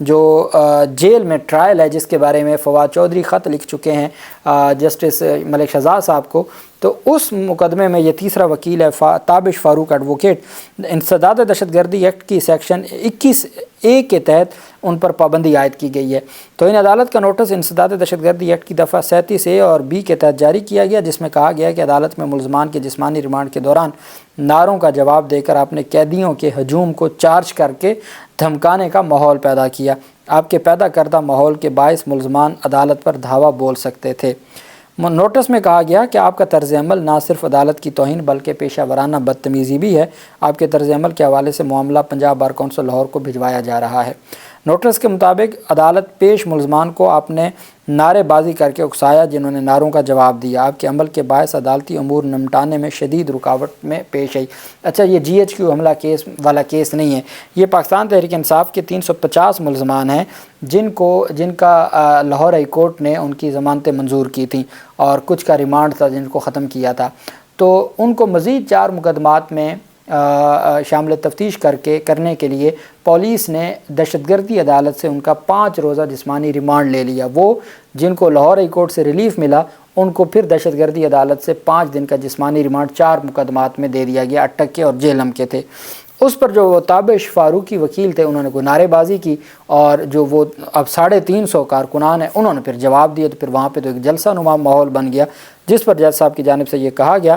جو جیل میں ٹرائل ہے جس کے بارے میں فواد چودھری خط لکھ چکے ہیں جسٹس ملک شہزاد صاحب کو، تو اس مقدمے میں یہ تیسرا وکیل ہے تابش فاروق ایڈوکیٹ، انسداد دہشت گردی ایکٹ کی سیکشن 21(a) کے تحت ان پر پابندی عائد کی گئی ہے۔ تو ان عدالت کا نوٹس انسداد دہشت گردی ایکٹ کی دفعہ 37(a) اور (b) کے تحت جاری کیا گیا، جس میں کہا گیا ہے کہ عدالت میں ملزمان کے جسمانی ریمانڈ کے دوران نعروں کا جواب دے کر آپ نے قیدیوں کے ہجوم کو چارج کر کے دھمکانے کا ماحول پیدا کیا۔ آپ کے پیدا کردہ ماحول کے باعث ملزمان عدالت پر دھاوا بول سکتے تھے۔ نوٹس میں کہا گیا کہ آپ کا طرز عمل نہ صرف عدالت کی توہین بلکہ پیشہ ورانہ بدتمیزی بھی ہے۔ آپ کے طرز عمل کے حوالے سے معاملہ پنجاب بار کونسل لاہور کو بھجوایا جا رہا ہے۔ نوٹس کے مطابق عدالت پیش ملزمان کو آپ نے نعرے بازی کر کے اکسایا، جنہوں نے نعروں کا جواب دیا۔ آپ کے عمل کے باعث عدالتی امور نمٹانے میں شدید رکاوٹ میں پیش آئی۔ اچھا، یہ GHQ حملہ کیس والا کیس نہیں ہے، یہ پاکستان تحریک انصاف کے 350 ملزمان ہیں جن کا لاہور ہائی کورٹ نے ان کی ضمانتیں منظور کی تھیں اور کچھ کا ریمانڈ تھا جن کو ختم کیا تھا۔ تو ان کو مزید 4 مقدمات میں شامل تفتیش کرنے کے لیے پولیس نے دہشت گردی عدالت سے ان کا 5 روزہ جسمانی ریمانڈ لے لیا۔ وہ جن کو لاہور ہائی کورٹ سے ریلیف ملا ان کو پھر دہشت گردی عدالت سے 5 دن کا جسمانی ریمانڈ 4 مقدمات میں دے دیا گیا۔ اٹک کے اور جہلم کے تھے۔ اس پر جو وہ تابش فاروقی وکیل تھے انہوں نے کوئی نعرے بازی کی، اور جو وہ اب 350 کارکنان ہیں انہوں نے پھر جواب دیا، تو پھر وہاں پہ تو ایک جلسہ نما ماحول بن گیا، جس پر جج صاحب کی جانب سے یہ کہا گیا،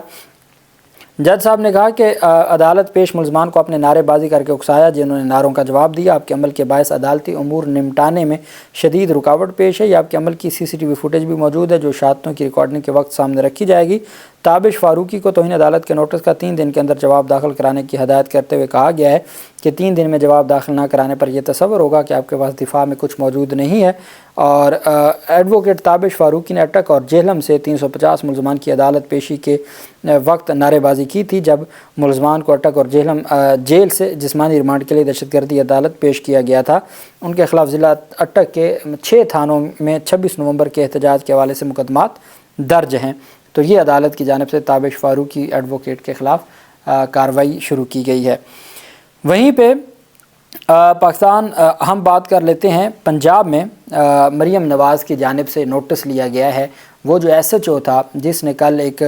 جج صاحب نے کہا کہ عدالت پیش ملزمان کو اپنے نعرے بازی کر کے اکسایا، جنہوں نے نعروں کا جواب دیا۔ آپ کے عمل کے باعث عدالتی امور نمٹانے میں شدید رکاوٹ پیش ہے۔ یہ آپ کے عمل کی CCTV فوٹیج بھی موجود ہے جو شہادتوں کی ریکارڈنگ کے وقت سامنے رکھی جائے گی۔ تابش فاروقی کو توہین عدالت کے نوٹس کا 3 دن کے اندر جواب داخل کرانے کی ہدایت کرتے ہوئے کہا گیا ہے کہ 3 دن میں جواب داخل نہ کرانے پر یہ تصور ہوگا کہ آپ کے پاس دفاع میں کچھ موجود نہیں ہے۔ اور ایڈوکیٹ تابش فاروقی نے اٹک اور جہلم سے 350 ملزمان کی عدالت پیشی کے وقت نعرے بازی کی تھی، جب ملزمان کو اٹک اور جہلم جیل سے جسمانی ریمانڈ کے لیے دہشت گردی عدالت پیش کیا گیا تھا۔ ان کے خلاف ضلع اٹک کے 6 تھانوں میں 26 نومبر کے احتجاج کے حوالے سے مقدمات درج ہیں۔ تو یہ عدالت کی جانب سے تابش فاروقی ایڈوکیٹ کے خلاف کارروائی شروع کی گئی ہے۔ وہیں پہ پاکستان ہم بات کر لیتے ہیں پنجاب میں مریم نواز کی جانب سے نوٹس لیا گیا ہے۔ وہ جو SHO تھا جس نے کل ایک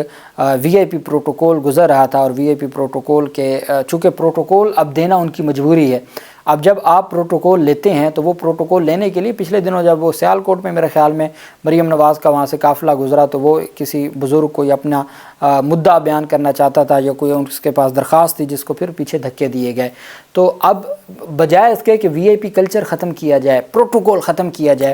VIP پروٹوکول گزر رہا تھا، اور VIP پروٹوکول کے چونکہ پروٹوکول اب دینا ان کی مجبوری ہے۔ اب جب آپ پروٹوکول لیتے ہیں تو وہ پروٹوکول لینے کے لیے پچھلے دنوں جب وہ سیالکوٹ میں میرے خیال میں مریم نواز کا وہاں سے قافلہ گزرا تو وہ کسی بزرگ کوئی اپنا مدعا بیان کرنا چاہتا تھا یا کوئی اس کے پاس درخواست تھی جس کو پھر پیچھے دھکے دیے گئے۔ تو اب بجائے اس کے کہ VIP کلچر ختم کیا جائے، پروٹوکول ختم کیا جائے،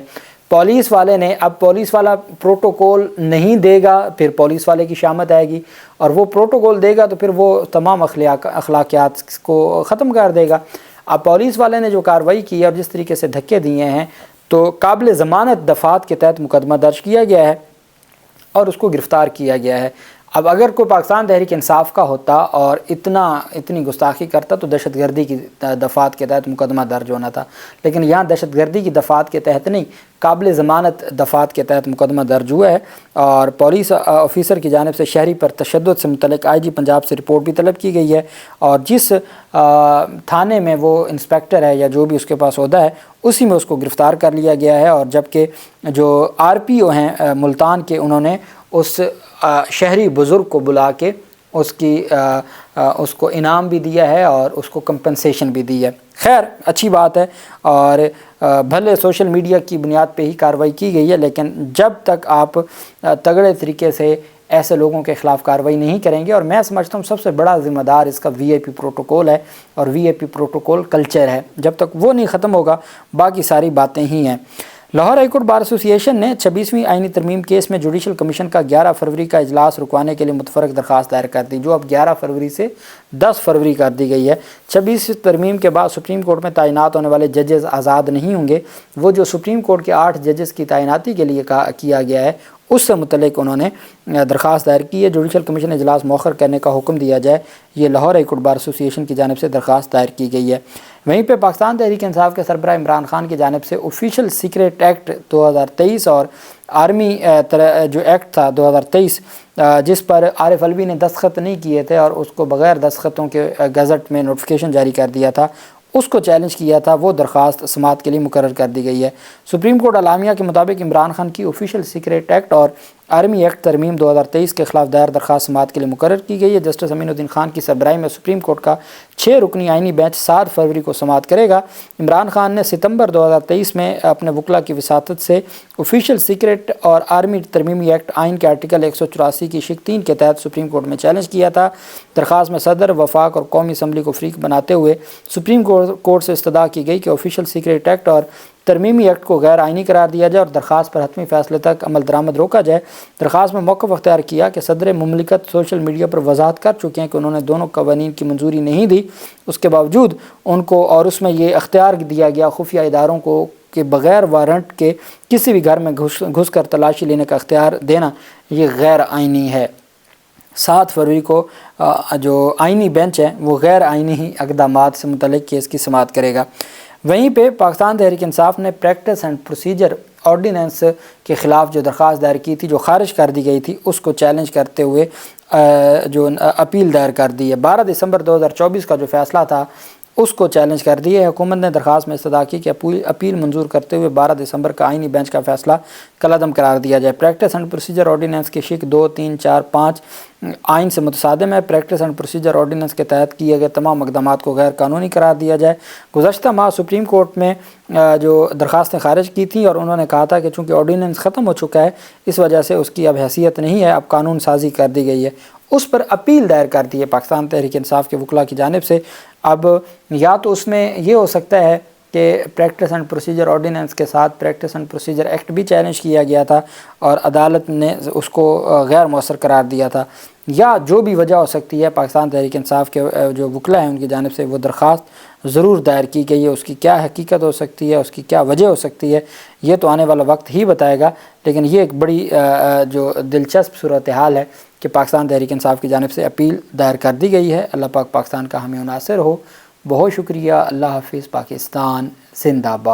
پولیس والے نے اب پولیس والا پروٹوکول نہیں دے گا، پھر پولیس والے کی شامت آئے گی، اور وہ پروٹوکول دے گا تو پھر وہ تمام اخلاقیات کو ختم کر دے گا۔ اب پولیس والے نے جو کارروائی کی ہے اور جس طریقے سے دھکے دیے ہیں تو قابل ضمانت دفعات کے تحت مقدمہ درج کیا گیا ہے اور اس کو گرفتار کیا گیا ہے۔ اب اگر کوئی پاکستان تحریک انصاف کا ہوتا اور اتنی گستاخی کرتا تو دہشت گردی کی دفعات کے تحت مقدمہ درج ہونا تھا، لیکن یہاں دہشت گردی کی دفعات کے تحت نہیں، قابل ضمانت دفعات کے تحت مقدمہ درج ہوا ہے۔ اور پولیس آفیسر کی جانب سے شہری پر تشدد سے متعلق IG پنجاب سے رپورٹ بھی طلب کی گئی ہے، اور جس تھانے میں وہ انسپیکٹر ہے یا جو بھی اس کے پاس عہدہ ہے اسی میں اس کو گرفتار کر لیا گیا ہے۔ اور جبکہ جو RPO ہیں ملتان کے، انہوں نے اس شہری بزرگ کو بلا کے اس کو انعام بھی دیا ہے اور اس کو کمپنسیشن بھی دی ہے۔ خیر، اچھی بات ہے، اور بھلے سوشل میڈیا کی بنیاد پہ ہی کارروائی کی گئی ہے، لیکن جب تک آپ تگڑے طریقے سے ایسے لوگوں کے خلاف کارروائی نہیں کریں گے، اور میں سمجھتا ہوں سب سے بڑا ذمہ دار اس کا VIP پروٹوکول ہے اور VIP پروٹوکول کلچر ہے، جب تک وہ نہیں ختم ہوگا باقی ساری باتیں ہی ہیں۔ لاہور ہائی کورٹ بار ایسوسی ایشن نے 26ویں آئینی ترمیم کیس میں جوڈیشل کمیشن کا 11 فروری کا اجلاس رکوانے کے لیے متفرق درخواست دائر کر دی، جو اب 11 فروری سے 10 فروری کر دی گئی ہے۔ 26 ترمیم کے بعد سپریم کورٹ میں تعینات ہونے والے ججز آزاد نہیں ہوں گے۔ وہ جو سپریم کورٹ کے 8 ججز کی تعیناتی کے لیے کیا گیا ہے اس سے متعلق انہوں نے درخواست دائر کی ہے، جوڈیشل کمیشن اجلاس مؤخر کرنے کا حکم دیا جائے، یہ لاہور ہائی کورٹ بار ایسوسی ایشن کی جانب سے درخواست دائر کی گئی ہے۔ وہیں پہ پاکستان تحریک انصاف کے سربراہ عمران خان کی جانب سے آفیشیل سیکریٹ ایکٹ 2023 اور آرمی جو ایکٹ تھا 2023 جس پر عارف الوی نے دستخط نہیں کیے تھے اور اس کو بغیر دستخطوں کے گزٹ میں نوٹیفیکیشن جاری کر دیا تھا، اس کو چیلنج کیا تھا، وہ درخواست سماعت کے لیے مقرر کر دی گئی ہے۔ سپریم کورٹ اعلامیہ کے مطابق عمران خان کی آفیشیل سیکریٹ ایکٹ اور آرمی ایکٹ ترمیم 2023 کے خلاف دائر درخواست سماعت کے لیے مقرر کی گئی ہے۔ جسٹس امین الدین خان کی سربراہی میں سپریم کورٹ کا 6 رکنی آئینی بینچ 7 فروری کو سماعت کرے گا۔ عمران خان نے ستمبر 2023 میں اپنے وکلاء کی وساطت سے آفیشیل سیکریٹ اور آرمی ترمیمی ایکٹ آئین کے آرٹیکل 184 کی شق 3 کے تحت سپریم کورٹ میں چیلنج کیا تھا۔ درخواست میں صدر، وفاق اور قومی اسمبلی کو فریق بناتے ہوئے سپریم کورٹ سے استدعا کی گئی کہ آفیشیل سیکریٹ ایکٹ اور ترمیمی ایکٹ کو غیر آئینی قرار دیا جائے اور درخواست پر حتمی فیصلے تک عمل درآمد روکا جائے۔ درخواست میں موقف اختیار کیا کہ صدر مملکت سوشل میڈیا پر وضاحت کر چکے ہیں کہ انہوں نے دونوں قوانین کی منظوری نہیں دی، اس کے باوجود ان کو اور اس میں یہ اختیار دیا گیا خفیہ اداروں کو کہ بغیر وارنٹ کے کسی بھی گھر میں گھس کر تلاشی لینے کا اختیار دینا یہ غیر آئینی ہے۔ 7 فروری کو جو آئینی بینچ ہے وہ غیر آئینی اقدامات سے متعلق کیس کی سماعت کرے گا۔ وہیں پہ پاکستان تحریک انصاف نے پریکٹس اینڈ پروسیجر آرڈیننس کے خلاف جو درخواست دائر کی تھی، جو خارج کر دی گئی تھی، اس کو چیلنج کرتے ہوئے جو اپیل دائر کر دی ہے۔ 12 دسمبر 2024 کا جو فیصلہ تھا اس کو چیلنج کر دی ہے۔ حکومت نے درخواست میں استدعا کی کہ اپیل منظور کرتے ہوئے 12 دسمبر کا آئینی بینچ کا فیصلہ کالعدم قرار دیا جائے۔ پریکٹس اینڈ پروسیجر آرڈیننس کی شق 2، 3، 4، 5 آئین سے متصادم ہے۔ پریکٹس اینڈ پروسیجر آرڈیننس کے تحت کیے گئے تمام اقدامات کو غیر قانونی قرار دیا جائے۔ گزشتہ ماہ سپریم کورٹ میں جو درخواستیں خارج کی تھیں اور انہوں نے کہا تھا کہ چونکہ آرڈیننس ختم ہو چکا ہے اس وجہ سے اس کی اب حیثیت نہیں ہے، اب قانون سازی کر دی گئی ہے، اس پر اپیل دائر کر دی ہے پاکستان تحریک انصاف کے وکلاء کی جانب سے۔ اب یا تو اس میں یہ ہو سکتا ہے کہ پریکٹس اینڈ پروسیجر آرڈیننس کے ساتھ پریکٹس اینڈ پروسیجر ایکٹ بھی چیلنج کیا گیا تھا اور عدالت نے اس کو غیر مؤثر قرار دیا تھا، یا جو بھی وجہ ہو سکتی ہے پاکستان تحریک انصاف کے جو وکلاء ہیں ان کی جانب سے وہ درخواست ضرور دائر کی گئی ہے۔ اس کی کیا حقیقت ہو سکتی ہے، اس کی کیا وجہ ہو سکتی ہے، یہ تو آنے والا وقت ہی بتائے گا، لیکن یہ ایک بڑی جو دلچسپ صورتحال ہے کہ پاکستان تحریک انصاف کی جانب سے اپیل دائر کر دی گئی ہے۔ اللہ پاک پاکستان کا حامی و ناصر ہو۔ بہت شکریہ۔ اللہ حافظ۔ پاکستان زندہ باد۔